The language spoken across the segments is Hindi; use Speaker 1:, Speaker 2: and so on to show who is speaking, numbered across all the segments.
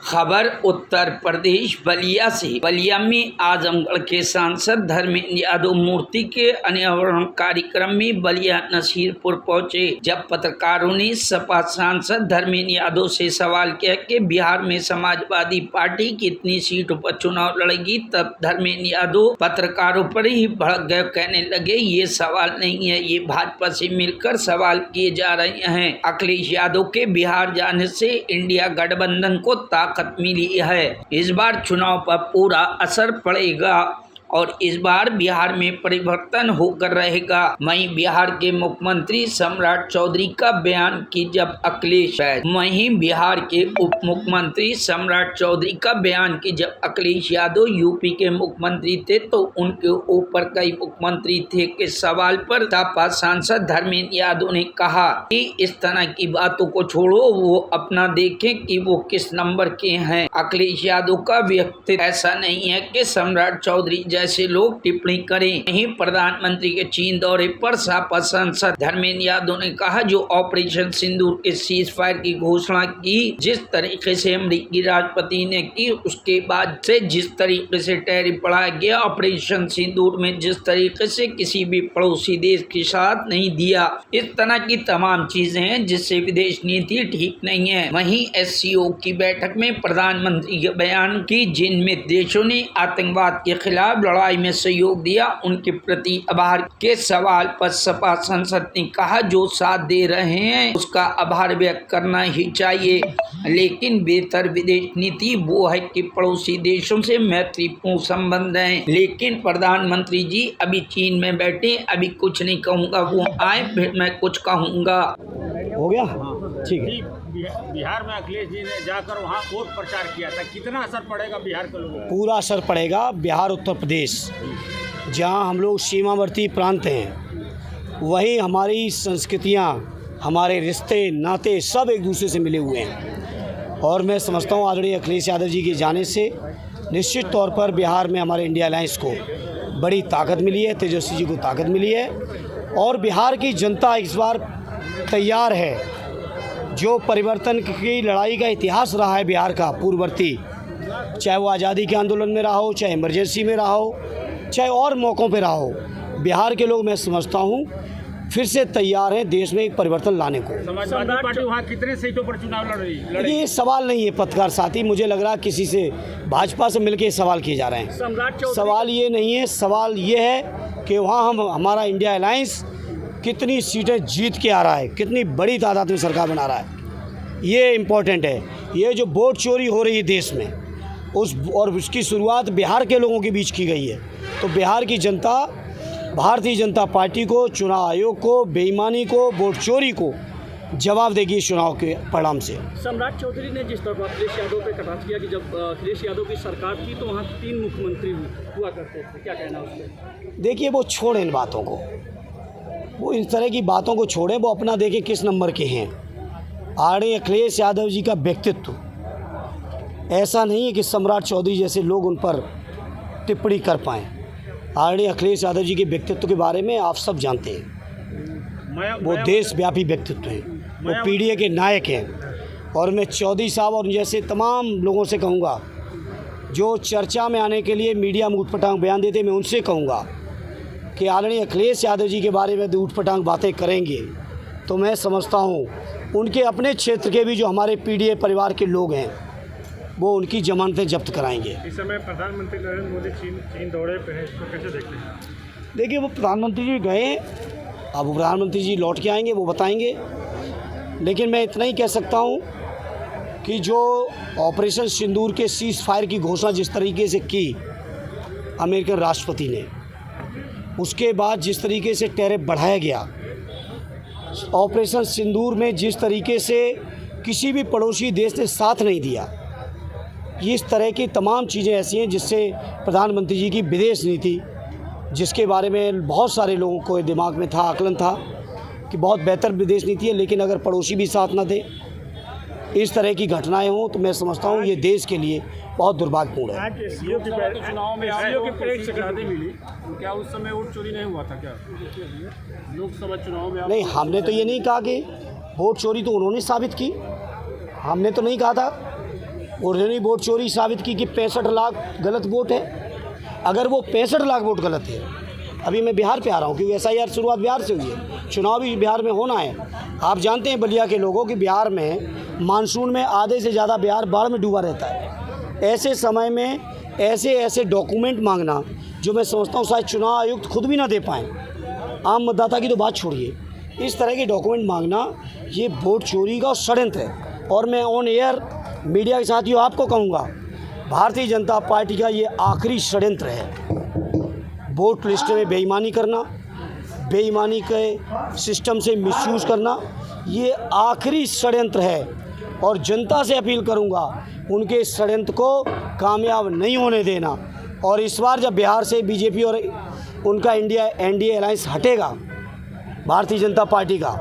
Speaker 1: खबर उत्तर प्रदेश बलिया से। बलिया में आजमगढ़ के सांसद धर्मेंद्र यादव मूर्ति के अनावरण कार्यक्रम में बलिया नसीरपुर पहुंचे। जब पत्रकारों ने सपा सांसद धर्मेंद्र यादव से सवाल किया कि बिहार में समाजवादी पार्टी कितनी सीटों पर चुनाव लड़ेगी, तब धर्मेंद्र यादव पत्रकारों पर ही भड़क गए। कहने लगे, ये सवाल नहीं है, ये भाजपा से मिलकर सवाल किए जा रहे हैं। अखिलेश यादव के बिहार जाने से इंडिया गठबंधन को ताकत मिली है। इस बार चुनाव पर पूरा असर पड़ेगा और इस बार बिहार में परिवर्तन होकर रहेगा। वहीं बिहार के मुख्यमंत्री सम्राट चौधरी का बयान कि जब अखिलेश यादव यूपी के मुख्यमंत्री थे तो उनके ऊपर कई मुख्यमंत्री थे के सवाल पर सपा सांसद धर्मेंद्र यादव ने कहा कि इस तरह की बातों को छोड़ो, वो अपना देखें कि वो किस नंबर के हैं। अखिलेश यादव का व्यक्तित्व ऐसा नहीं है कि सम्राट चौधरी ऐसे लोग टिप्पणी करें। वहीं प्रधानमंत्री के चीन दौरे पर सपा सांसद धर्मेंद्र यादव ने कहा, जो ऑपरेशन सिंदूर के सीज फायर की घोषणा की, जिस तरीके से अमेरिकी राष्ट्रपति ने की, उसके बाद से जिस तरीके से टैरिफ बढ़ाया गया, ऑपरेशन सिंदूर में जिस तरीके से किसी भी पड़ोसी देश के साथ नहीं दिया, इस तरह की तमाम चीजें हैं जिससे विदेश नीति ठीक नहीं है। वहीं SCO की बैठक में प्रधानमंत्री के बयान की, जिनमें देशों ने आतंकवाद के खिलाफ लड़ाई में सहयोग दिया, उनके प्रति आभार के सवाल पर सपा सांसद ने कहा, जो साथ दे रहे हैं उसका आभार व्यक्त करना ही चाहिए, लेकिन बेहतर विदेश नीति वो है कि पड़ोसी देशों से मैत्रीपूर्ण संबंध हैं। लेकिन प्रधानमंत्री जी अभी चीन में बैठे, अभी कुछ नहीं कहूँगा, वो आए फिर मैं कुछ कहूँगा।
Speaker 2: हो गया, ठीक है।
Speaker 3: बिहार में अखिलेश जी ने जाकर वहाँ वोट प्रचार किया था, कितना असर पड़ेगा बिहार के लोगों पर?
Speaker 2: पूरा असर पड़ेगा। बिहार, उत्तर प्रदेश, जहाँ हम लोग सीमावर्ती प्रांत हैं, वहीं हमारी संस्कृतियाँ, हमारे रिश्ते नाते सब एक दूसरे से मिले हुए हैं। और मैं समझता हूँ आदरणीय अखिलेश यादव जी के जाने से निश्चित तौर पर बिहार में हमारे इंडिया अलायंस को बड़ी ताकत मिली है, तेजस्वी जी को ताकत मिली है। और बिहार की जनता इस बार तैयार है। जो परिवर्तन की लड़ाई का इतिहास रहा है बिहार का पूर्ववर्ती, चाहे वो आज़ादी के आंदोलन में रहा हो, चाहे इमरजेंसी में रहा हो, चाहे और मौक़ों पे रहा हो, बिहार के लोग मैं समझता हूँ फिर से तैयार हैं देश में एक परिवर्तन लाने को।
Speaker 3: समाजवादी पार्टी वहाँ कितने सीटों पर चुनाव लड़ रही है?
Speaker 2: ये सवाल नहीं है पत्रकार साथी, मुझे लग रहा है किसी से भाजपा से मिलकर सवाल किए जा रहे हैं। सवाल ये नहीं है, सवाल ये है कि वहाँ हमारा इंडिया अलायंस कितनी सीटें जीत के आ रहा है, कितनी बड़ी तादाद में सरकार बना रहा है, ये इम्पोर्टेंट है। ये जो वोट चोरी हो रही है देश में, उसकी शुरुआत बिहार के लोगों के बीच की गई है। तो बिहार की जनता भारतीय जनता पार्टी को, चुनाव आयोग को, बेईमानी को, वोट चोरी को जवाब देगी चुनाव के परिणाम से।
Speaker 4: सम्राट चौधरी ने जिस तरह अखिलेश यादव पे कटाक्ष किया कि जब अखिलेश यादव की सरकार थी तो वहाँ 3 मुख्यमंत्री हुआ करते थे, क्या कहना उस पर?
Speaker 2: देखिए, वो छोड़ें इन बातों को, वो इस तरह की बातों को छोड़ें, वो अपना देखें किस नंबर के हैं। आदरणीय अखिलेश यादव जी का व्यक्तित्व ऐसा नहीं है कि सम्राट चौधरी जैसे लोग उन पर टिप्पणी कर पाएँ। आदरणीय अखिलेश यादव जी के व्यक्तित्व के बारे में आप सब जानते हैं। वो देशव्यापी व्यक्तित्व हैं, वो PDA के नायक हैं। और मैं चौधरी साहब और जैसे तमाम लोगों से कहूँगा जो चर्चा में आने के लिए मीडिया में ऊटपटांग बयान देते, मैं उनसे कहूँगा कि आदरणीय अखिलेश यादव जी के बारे में ऊटपटांग बातें करेंगे तो मैं समझता हूँ उनके अपने क्षेत्र के भी जो हमारे PDA परिवार के लोग हैं वो उनकी जमानतें जब्त कराएंगे।
Speaker 3: इस समय प्रधानमंत्री नरेंद्र मोदी चीन दौरे पे हैं, इसको कैसे देखते हैं?
Speaker 2: देखिए, वो प्रधानमंत्री जी गए, अब प्रधानमंत्री जी लौट के आएंगे, वो बताएंगे। लेकिन मैं इतना ही कह सकता हूँ कि जो ऑपरेशन सिंदूर के सीज फायर की घोषणा जिस तरीके से की अमेरिकन राष्ट्रपति ने, उसके बाद जिस तरीके से टैरिफ बढ़ाया गया, ऑपरेशन सिंदूर में जिस तरीके से किसी भी पड़ोसी देश ने साथ नहीं दिया, इस तरह की तमाम चीज़ें ऐसी हैं जिससे प्रधानमंत्री जी की विदेश नीति, जिसके बारे में बहुत सारे लोगों को दिमाग में था, आकलन था कि बहुत बेहतर विदेश नीति है, लेकिन अगर पड़ोसी भी साथ न दे, इस तरह की घटनाएं हों, तो मैं समझता हूँ ये देश के लिए बहुत दुर्भाग्यपूर्ण है।
Speaker 3: चुनाव में SCO की परेड से गिराते मिली, तो क्या उस समय वोट चोरी नहीं हुआ था क्या लोकसभा चुनाव में?
Speaker 2: नहीं, हमने तो ये नहीं कहा कि वोट चोरी तो उन्होंने साबित की, हमने तो नहीं कहा था। उन्होंने वोट चोरी साबित की कि 65 लाख गलत वोट है। अगर वो 65 लाख वोट गलत है, अभी मैं बिहार पे आ रहा हूँ क्योंकि SIR शुरुआत बिहार से हुई है, चुनाव भी बिहार में होना है। आप जानते हैं बलिया के लोगों कि बिहार में मानसून में आधे से ज़्यादा बिहार बाढ़ में डूबा रहता है। ऐसे समय में ऐसे डॉक्यूमेंट मांगना जो मैं समझता हूँ शायद चुनाव आयुक्त खुद भी ना दे पाएँ, आम मतदाता की तो बात छोड़िए, इस तरह के डॉक्यूमेंट मांगना ये वोट चोरी का षड्यंत्र है। और मैं ऑन एयर मीडिया के साथियों आपको कहूँगा, भारतीय जनता पार्टी का ये आखिरी षड्यंत्र है। वोट लिस्ट में बेईमानी करना, बेईमानी के सिस्टम से मिसयूज़ करना, ये आखिरी षड्यंत्र है। और जनता से अपील करूँगा उनके इस षड्यंत्र को कामयाब नहीं होने देना। और इस बार जब बिहार से बीजेपी और उनका NDA अलायंस हटेगा भारतीय जनता पार्टी का,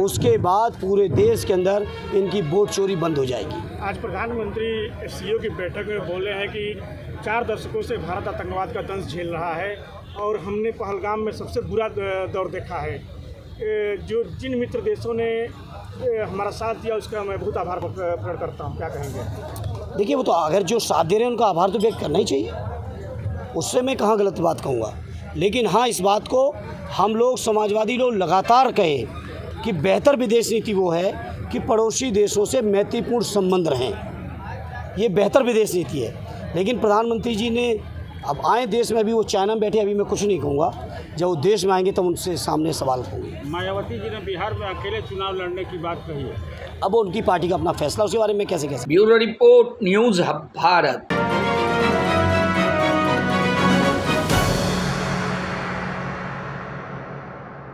Speaker 2: उसके बाद पूरे देश के अंदर इनकी वोट चोरी बंद हो जाएगी।
Speaker 3: आज प्रधानमंत्री CEO की बैठक में बोले हैं कि 4 दशकों से भारत आतंकवाद का दंश झेल रहा है और हमने पहलगाम में सबसे बुरा दौर देखा है। जो जिन मित्र देशों ने हमारा साथ दिया उसका मैं बहुत आभार प्रकट करता हूँ। क्या कहेंगे?
Speaker 2: देखिए, वो तो अगर जो साथ दे रहे हैं उनका आभार तो व्यक्त करना ही चाहिए, उससे मैं कहाँ गलत बात कहूँगा। लेकिन हाँ, इस बात को हम लोग समाजवादी लोग लगातार कहे कि बेहतर विदेश नीति वो है कि पड़ोसी देशों से मैत्रीपूर्ण संबंध रहें, ये बेहतर विदेश नीति है। लेकिन प्रधानमंत्री जी ने अब आए देश में, अभी वो चाइना में बैठे, अभी मैं कुछ नहीं कहूँगा, जब वो देश में आएंगे तो उनसे सामने सवाल करूँगी।
Speaker 3: मायावती जी ने बिहार में अकेले चुनाव लड़ने की बात कही है।
Speaker 2: अब उनकी पार्टी का अपना फैसला, उसके बारे में कैसे कह सकते।
Speaker 1: Bureau report, news hub Bharat.